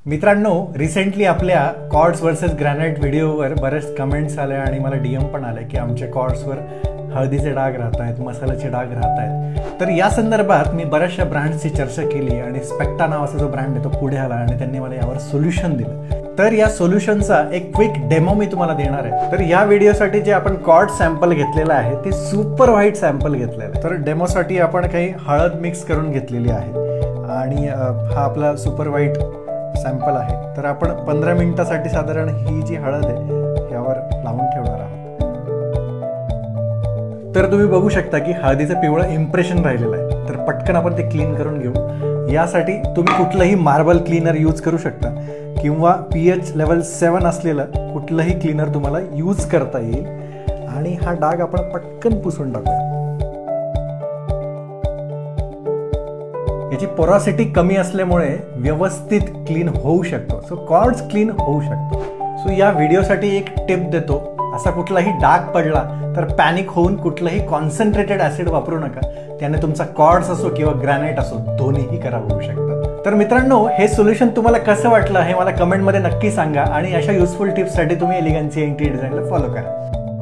मित्रांनो, रिसेंटली आपल्या chords versus granite व्हिडिओवर बरेच कमेंट्स आले आणि मला DM पण आले की आमच्या कॉर्ड्सवर हळदीचे डाग राहत आहेत, मसाल्याचे डाग राहत आहेत. तर या संदर्भात मी बऱ्याचशा ब्रँड्सची चर्चा केली आणि स्पेक्टा नावाचा जो ब्रँड आहे तो पुढे आला आणि त्यांनी मला यावर सोल्युशन दिलं. तर या सोल्युशनचा एक क्विक डेमो मी तुम्हाला देणार आहे. तर या व्हिडिओसाठी जे आपण कॉर्ड सॅम्पल घेतलेलं आहे ते सुपर व्हाईट सॅम्पल घेतलेलं आहे. तर डेमोसाठी आपण काही हळद मिक्स करून घेतलेली आहे आणि हा आपला सुपर व्हाईट सॅम्पल आहे. तर आपण 15 मिनिटासाठी साधारण ही जी हळद आहे यावर लावून ठेवणार आहोत. तर तुम्ही बघू शकता की हळदीचं पिवळं इम्प्रेशन राहिलेलं आहे. तर पटकन आपण ते क्लीन करून घेऊ. यासाठी तुम्ही कुठलंही मार्बल क्लीनर यूज करू शकता किंवा pH लेवल 7 असलेलं कुठलंही क्लीनर तुम्हाला यूज करता येईल. आणि हा डाग आपण पटकन पुसून टाकूया. याची पोरॉसिटी कमी असल्यामुळे व्यवस्थित क्लीन होऊ शकतो. सो कॉर्ड्स क्लीन होऊ शकतो. सो या व्हिडिओसाठी एक टिप देतो. असा कुठलाही डाग पडला तर पॅनिक होऊन कुठलंही कॉन्सन्ट्रेटेड ऍसिड वापरू नका. त्याने तुमचा कॉर्ड्स असो किंवा ग्रॅनाइट असो दोन्हीही खराब होऊ शकतात. तर मित्रांनो, हे सोल्युशन तुम्हाला कसं वाटलं हे मला कमेंटमध्ये नक्की सांगा आणि अशा युजफुल टिप्ससाठी तुम्ही एलिगन्सी इंटिरियर डिझाइनला फॉलो करा.